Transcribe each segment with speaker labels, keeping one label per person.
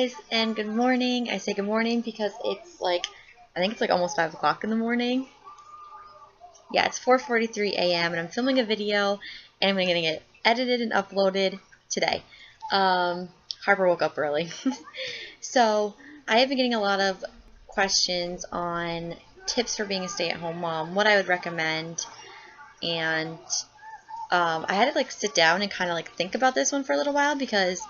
Speaker 1: guys, and good morning. I say good morning because it's like, I think it's like almost 5 o'clock in the morning. Yeah, it's 4:43 a.m. and I'm filming a video and I'm getting it edited and uploaded today. Harper woke up early. So, I have been getting a lot of questions on tips for being a stay-at-home mom, what I would recommend, and I had to like sit down and kind of like think about this one for a little while because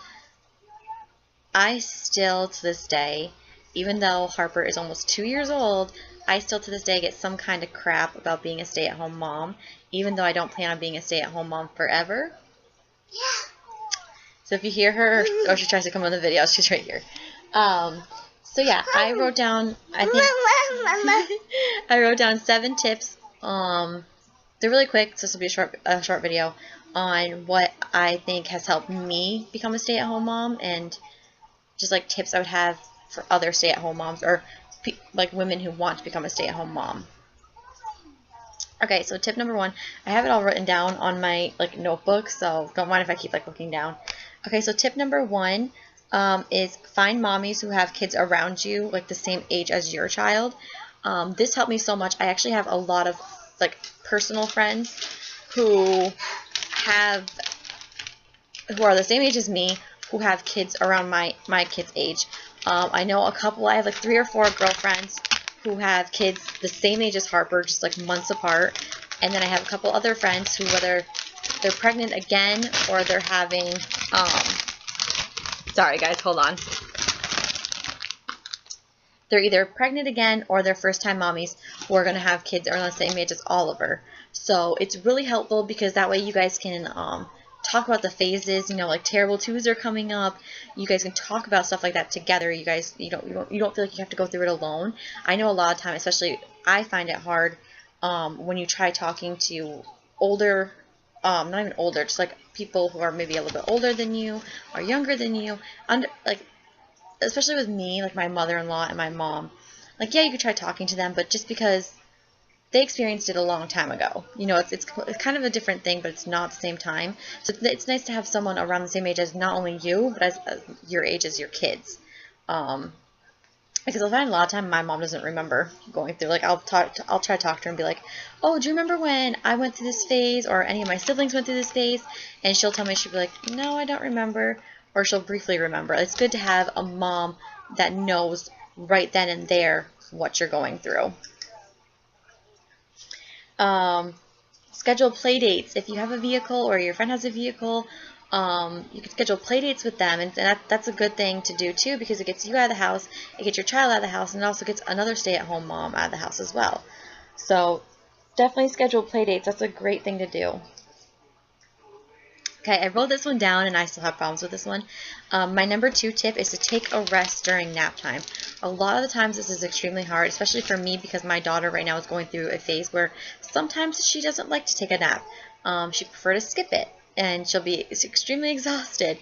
Speaker 1: I still, to this day, even though Harper is almost 2 years old, I still to this day get some kind of crap about being a stay-at-home mom, even though I don't plan on being a stay-at-home mom forever. Yeah. So if you hear her, or she tries to come on the video, she's right here. So yeah, I wrote down, I wrote down 7 tips. They're really quick, so this will be a short video on what I think has helped me become a stay-at-home mom and just like tips I would have for other stay-at-home moms or like women who want to become a stay-at-home mom. Okay, so tip number 1, I have it all written down on my like notebook, so don't mind if I keep like looking down. Okay, so tip number 1 is find mommies who have kids around you like the same age as your child. This helped me so much. I actually have a lot of like personal friends who are the same age as me, who have kids around my kids' age. I know a couple, I have like 3 or 4 girlfriends who have kids the same age as Harper, just like months apart. And then I have a couple other friends who, whether they're pregnant again or they're having, sorry guys, hold on. They're either pregnant again or they're first-time mommies who are going to have kids around the same age as Oliver. So it's really helpful because that way you guys can talk about the phases, you know, like terrible twos are coming up. You guys can talk about stuff like that together. You guys, you don't feel like you have to go through it alone. I know a lot of time, especially I find it hard when you try talking to older, not even older, just like people who are maybe a little bit older than you or younger than you, like especially with me, like my mother-in-law and my mom. Like, yeah, you could try talking to them, but just because they experienced it a long time ago. You know, it's kind of a different thing, but it's not at the same time. So it's nice to have someone around the same age as not only you, but as your age as your kids. Because I find a lot of time my mom doesn't remember going through. Like I'll try to talk to her and be like, "Oh, do you remember when I went through this phase, or any of my siblings went through this phase?" And she'll tell me, she'll be like, "No, I don't remember," or she'll briefly remember. It's good to have a mom that knows right then and there what you're going through. Schedule play dates. If you have a vehicle or your friend has a vehicle, you can schedule play dates with them, and that's a good thing to do too because it gets you out of the house, it gets your child out of the house, and it also gets another stay-at-home mom out of the house as well. So definitely schedule play dates. That's a great thing to do. Okay, I wrote this one down and I still have problems with this one. My number 2 tip is to take a rest during nap time. A lot of the times this is extremely hard, especially for me because my daughter right now is going through a phase where sometimes she doesn't like to take a nap. She prefers to skip it and she'll be extremely exhausted.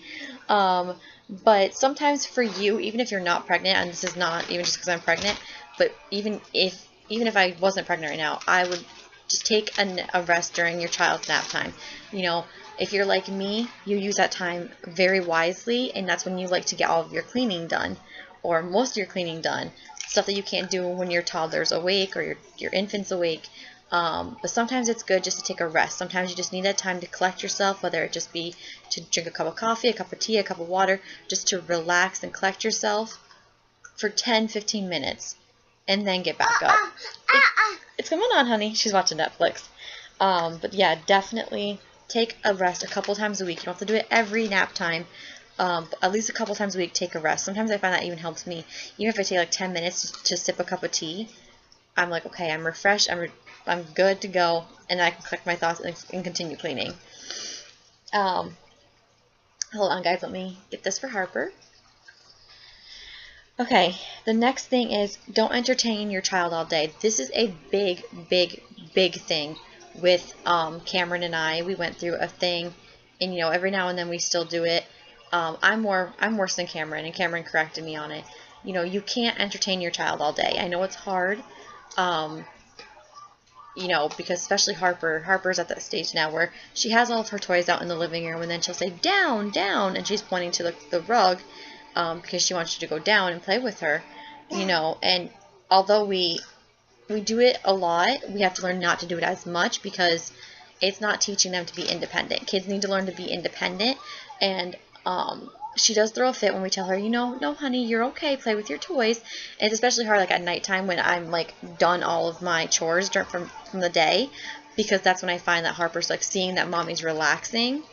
Speaker 1: But sometimes for you, even if you're not pregnant, and this is not even just because I'm pregnant, but even if I wasn't pregnant right now, I would just take a rest during your child's nap time. You know, if you're like me, you use that time very wisely, and that's when you like to get all of your cleaning done, or most of your cleaning done. Stuff that you can't do when your toddler's awake or your infant's awake. But sometimes it's good just to take a rest. Sometimes you just need that time to collect yourself, whether it just be to drink a cup of coffee, a cup of tea, a cup of water, just to relax and collect yourself for 10-15 minutes, and then get back up. It's coming on, honey. She's watching Netflix. But yeah, definitely take a rest a couple times a week. You don't have to do it every nap time. But at least a couple times a week, take a rest. Sometimes I find that even helps me. Even if I take like 10 minutes to sip a cup of tea, I'm like, okay, I'm refreshed, I'm good to go, and I can collect my thoughts and continue cleaning. Hold on, guys. Let me get this for Harper. Okay, the next thing is don't entertain your child all day. This is a big, big, big thing with Cameron and I. We went through a thing, and you know, every now and then we still do it. I'm worse than Cameron, and Cameron corrected me on it. You know, you can't entertain your child all day. I know it's hard, you know, because especially Harper's at that stage now where she has all of her toys out in the living room, and then she'll say, down, down, and she's pointing to the rug, because she wants you to go down and play with her, you know. And although we do it a lot, we have to learn not to do it as much because it's not teaching them to be independent. Kids need to learn to be independent, and she does throw a fit when we tell her, you know, no, honey, you're okay, play with your toys. And it's especially hard like at nighttime when I'm like done all of my chores from the day, because that's when I find that Harper's like seeing that mommy's relaxing,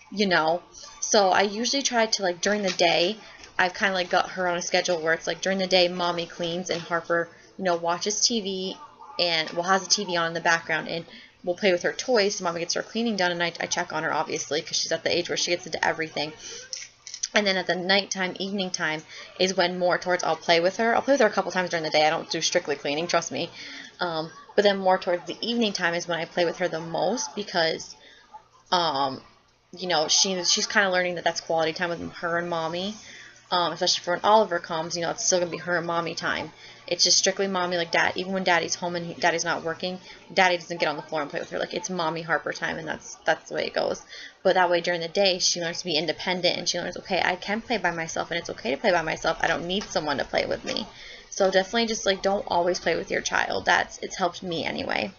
Speaker 1: you know. So I usually try to, like, during the day, I've kind of like got her on a schedule where it's like during the day mommy cleans and Harper, you know, watches TV and, well, has the TV on in the background, and we'll play with her toys so mommy gets her cleaning done, and I check on her obviously because she's at the age where she gets into everything. And then at the nighttime, evening time is when more towards I'll play with her. I'll play with her a couple times during the day. I don't do strictly cleaning, trust me. But then more towards the evening time is when I play with her the most because, you know, she's kind of learning that that's quality time with her and mommy. Especially for when Oliver comes, you know, it's still going to be her and mommy time. It's just strictly mommy, like dad. Even when daddy's home and daddy's not working, daddy doesn't get on the floor and play with her. Like, it's mommy Harper time, and that's the way it goes. But that way during the day, she learns to be independent, and she learns, okay, I can play by myself, and it's okay to play by myself. I don't need someone to play with me. So definitely just, like, don't always play with your child. It's helped me anyway.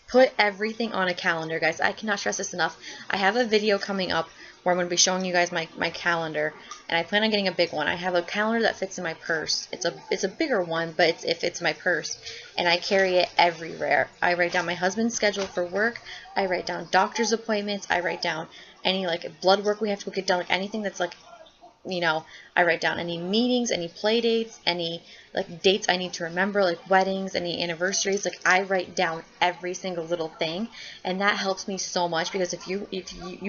Speaker 1: Put everything on a calendar, guys. I cannot stress this enough. I have a video coming up where I'm going to be showing you guys my calendar, and I plan on getting a big one. I have a calendar that fits in my purse. It's a bigger one, but it fits my purse, and I carry it everywhere. I write down my husband's schedule for work. I write down doctor's appointments. I write down any, like, blood work we have to go get done, like anything that's, like, you know, I write down any meetings, any play dates, any, like, dates I need to remember, like weddings, any anniversaries. Like, I write down every single little thing, and that helps me so much because if you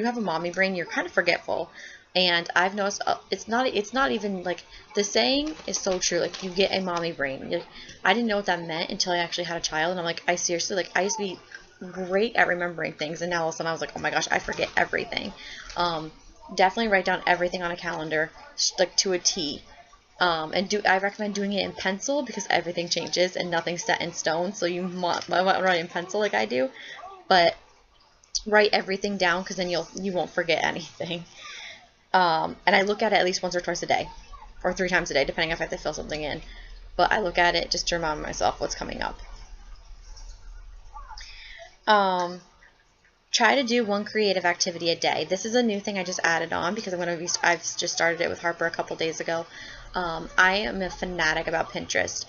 Speaker 1: have a mommy brain, you're kind of forgetful. And I've noticed it's not even, like, the saying is so true, like, you get a mommy brain. Like, I didn't know what that meant until I actually had a child, and I'm like, I seriously, like, I used to be great at remembering things, and now all of a sudden I was like, oh my gosh, I forget everything. Definitely write down everything on a calendar, like, to a T. I recommend doing it in pencil because everything changes and nothing's set in stone. So you might write in pencil like I do, but write everything down because then you won't forget anything. And I look at it at least once or twice a day, or 3 times a day, depending if I have to fill something in. But I look at it just to remind myself what's coming up. Try to do one creative activity a day. This is a new thing I just added on because I've just started it with Harper a couple days ago. I am a fanatic about Pinterest.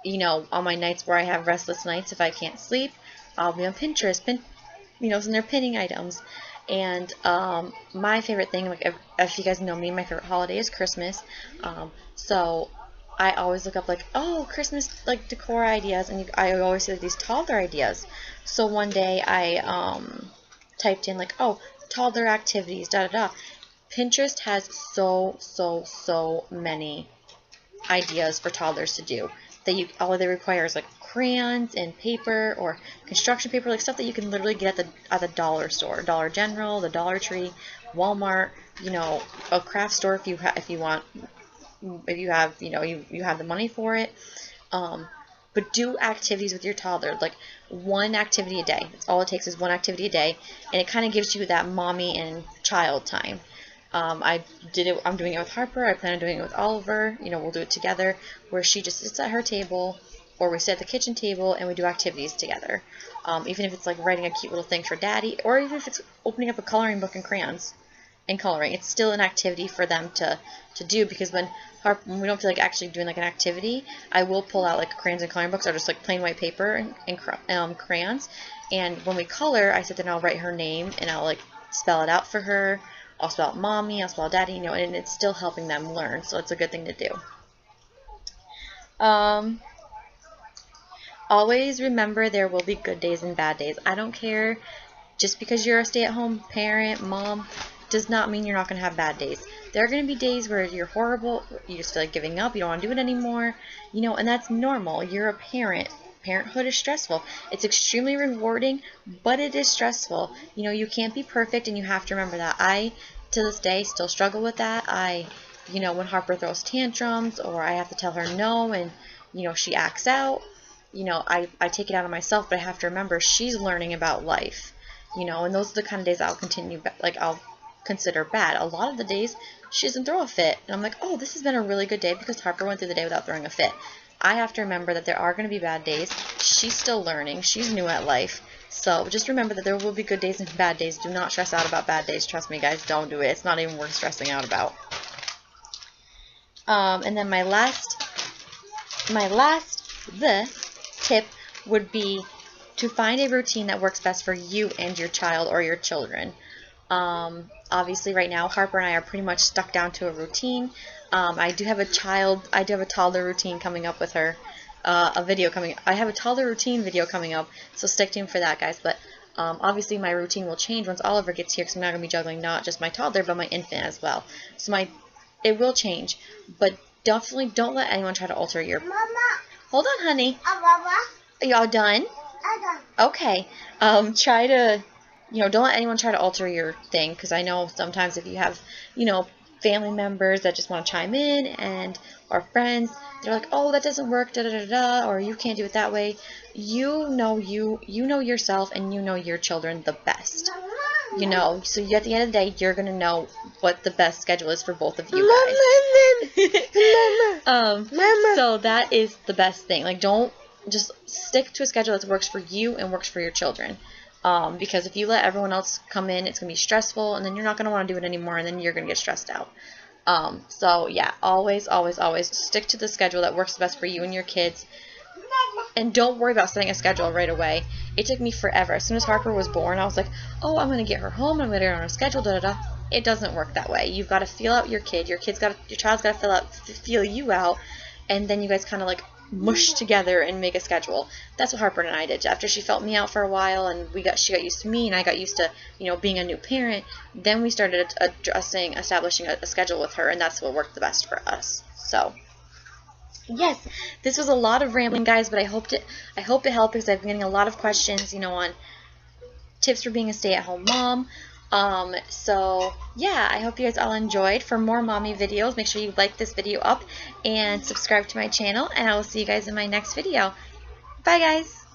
Speaker 1: You know, on my nights where I have restless nights, if I can't sleep, I'll be on Pinterest, you know, and they're pinning items. And my favorite thing, like, if you guys know me, my favorite holiday is Christmas. So I always look up, like, oh, Christmas, like, decor ideas, and I always see, like, these toddler ideas. So one day I typed in, like, oh, toddler activities, da-da-da. Pinterest has so many ideas for toddlers to do. All they require is, like, crayons and paper or construction paper, like stuff that you can literally get at the dollar store, Dollar General, the Dollar Tree, Walmart, you know, a craft store if you have, you know, you have the money for it. But do activities with your toddler, like one activity a day. That's all it takes is one activity a day, and it kind of gives you that mommy and child time. I'm doing it with Harper. I plan on doing it with Oliver. You know, we'll do it together, where she just sits at her table, or we sit at the kitchen table and we do activities together. Even if it's like writing a cute little thing for daddy, or even if it's opening up a coloring book and crayons and coloring, it's still an activity for them to do, because when we don't feel like actually doing like an activity, I will pull out like crayons and coloring books, or just like plain white paper and crayons, and when we color, I sit there and I'll write her name and I'll like spell it out for her. I'll spell out mommy, I'll spell out daddy, you know, and it's still helping them learn, so it's a good thing to do. Always remember there will be good days and bad days. I don't care, just because you're a stay-at-home parent, mom, does not mean you're not going to have bad days. There are going to be days where you're horrible, you just feel like giving up, you don't want to do it anymore, you know, and that's normal. You're a parent. Parenthood is stressful. It's extremely rewarding, but it is stressful. You know, you can't be perfect, and you have to remember that. I, to this day, still struggle with that. You know, when Harper throws tantrums, or I have to tell her no, and, you know, she acts out, you know, I take it out on myself, but I have to remember she's learning about life, you know, and those are the kind of days I'll consider bad. A lot of the days she doesn't throw a fit, and I'm like, oh, this has been a really good day because Harper went through the day without throwing a fit. I have to remember that there are going to be bad days. She's still learning. She's new at life. So just remember that there will be good days and bad days. Do not stress out about bad days. Trust me, guys, don't do it. It's not even worth stressing out about. And then my last tip would be to find a routine that works best for you and your child or your children. Obviously right now Harper and I are pretty much stuck down to a routine. I do have a toddler routine coming up with her. I have a toddler routine video coming up, so stick tuned for that, guys. But obviously my routine will change once Oliver gets here, because I'm not going to be juggling not just my toddler but my infant as well. So it will change, but definitely don't let anyone try to alter your... Mama. Hold on, honey. Mama. Are y'all done? I'm done. Okay. Try to, don't let anyone try to alter your thing, because I know sometimes if you have, family members that just want to chime in or friends, they're like, oh, that doesn't work, da da da da, or you can't do it that way. You know yourself, and you know your children the best. So at the end of the day, you're gonna know what the best schedule is for both of you guys. So that is the best thing. Like, don't just stick to a schedule that works for you and works for your children. Because if you let everyone else come in, it's gonna be stressful, and then you're not gonna want to do it anymore, and then you're gonna get stressed out. So yeah, always stick to the schedule that works best for you and your kids. And don't worry about setting a schedule right away. It took me forever. As soon as Harper was born, I was like, oh, I'm going to get her home. I'm going to get her on a schedule, da-da-da. It doesn't work that way. You've got to feel out your kid. Your child's got to feel you out. And then you guys kind of like mush together and make a schedule. That's what Harper and I did. After she felt me out for a while, and she got used to me, and I got used to, being a new parent, then we started establishing a schedule with her, and that's what worked the best for us. So... yes, this was a lot of rambling, guys, but I hope it helped, because I've been getting a lot of questions, on tips for being a stay-at-home mom. So yeah, I hope you guys all enjoyed. For more mommy videos, make sure you like this video up and subscribe to my channel, and I will see you guys in my next video. Bye, guys.